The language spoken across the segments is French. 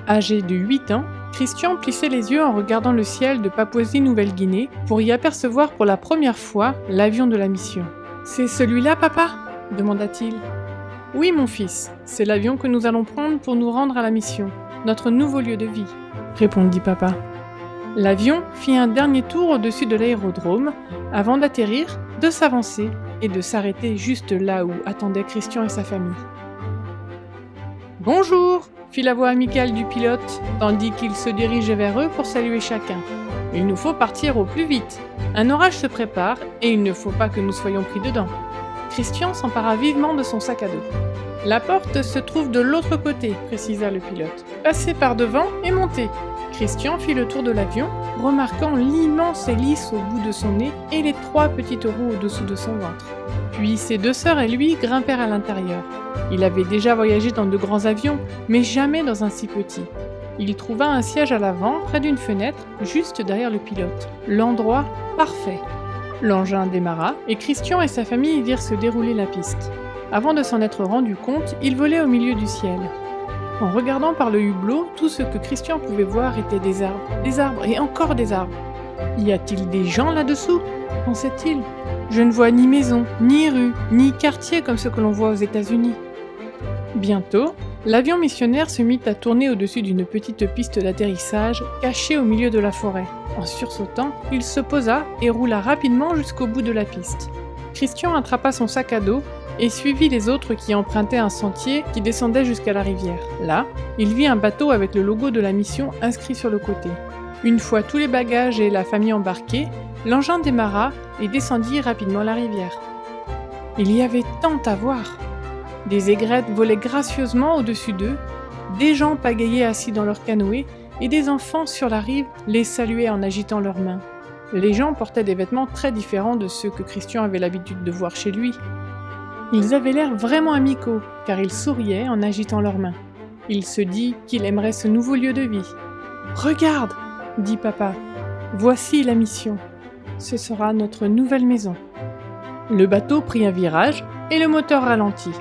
Âgé de 8 ans, Christian plissait les yeux en regardant le ciel de Papouasie-Nouvelle-Guinée pour y apercevoir pour la première fois l'avion de la mission. « C'est celui-là, papa ?» demanda-t-il. « Oui, mon fils, c'est l'avion que nous allons prendre pour nous rendre à la mission, notre nouveau lieu de vie, » répondit papa. L'avion fit un dernier tour au-dessus de l'aérodrome avant d'atterrir, de s'avancer et de s'arrêter juste là où attendaient Christian et sa famille. « Bonjour !» fit la voix amicale du pilote, tandis qu'il se dirigeait vers eux pour saluer chacun. « Il nous faut partir au plus vite. Un orage se prépare et il ne faut pas que nous soyons pris dedans. » Christian s'empara vivement de son sac à dos. « La porte se trouve de l'autre côté, » précisa le pilote. « Passez par devant et montez. » Christian fit le tour de l'avion, remarquant l'immense hélice au bout de son nez et les 3 petites roues au-dessous de son ventre. Puis ses 2 sœurs et lui grimpèrent à l'intérieur. Il avait déjà voyagé dans de grands avions, mais jamais dans un si petit. Il trouva un siège à l'avant, près d'une fenêtre, juste derrière le pilote. L'endroit parfait. L'engin démarra, et Christian et sa famille virent se dérouler la piste. Avant de s'en être rendu compte, ils volaient au milieu du ciel. En regardant par le hublot, tout ce que Christian pouvait voir était des arbres et encore des arbres. « Y a-t-il des gens là-dessous ?» pensait-il. « Je ne vois ni maison, ni rue, ni quartier comme ceux que l'on voit aux États-Unis. » Bientôt, l'avion missionnaire se mit à tourner au-dessus d'une petite piste d'atterrissage cachée au milieu de la forêt. En sursautant, il se posa et roula rapidement jusqu'au bout de la piste. Christian attrapa son sac à dos et suivit les autres qui empruntaient un sentier qui descendait jusqu'à la rivière. Là, il vit un bateau avec le logo de la mission inscrit sur le côté. Une fois tous les bagages et la famille embarqués, l'engin démarra et descendit rapidement la rivière. Il y avait tant à voir. Des aigrettes volaient gracieusement au-dessus d'eux, des gens pagaillaient assis dans leur canoë et des enfants sur la rive les saluaient en agitant leurs mains. Les gens portaient des vêtements très différents de ceux que Christian avait l'habitude de voir chez lui. Ils avaient l'air vraiment amicaux, car ils souriaient en agitant leurs mains. Il se dit qu'il aimerait ce nouveau lieu de vie. « Regarde !» dit papa. « Voici la mission. Ce sera notre nouvelle maison. » Le bateau prit un virage et le moteur ralentit.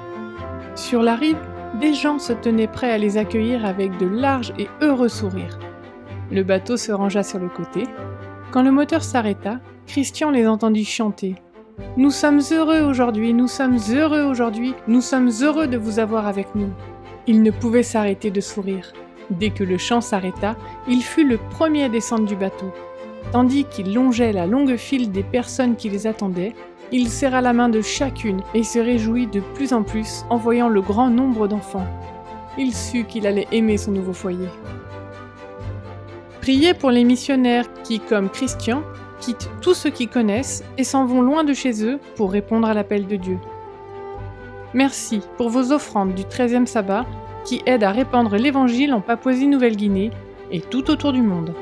Sur la rive, des gens se tenaient prêts à les accueillir avec de larges et heureux sourires. Le bateau se rangea sur le côté. Quand le moteur s'arrêta, Christian les entendit chanter. « Nous sommes heureux aujourd'hui, nous sommes heureux aujourd'hui, nous sommes heureux de vous avoir avec nous. » Il ne pouvait s'arrêter de sourire. Dès que le chant s'arrêta, il fut le premier à descendre du bateau. Tandis qu'il longeait la longue file des personnes qui les attendaient, il serra la main de chacune et se réjouit de plus en plus en voyant le grand nombre d'enfants. Il sut qu'il allait aimer son nouveau foyer. Priez pour les missionnaires qui, comme Christian, quittent tout ce qu'ils connaissent et s'en vont loin de chez eux pour répondre à l'appel de Dieu. Merci pour vos offrandes du 13e sabbat qui aident à répandre l'Évangile en Papouasie-Nouvelle-Guinée et tout autour du monde.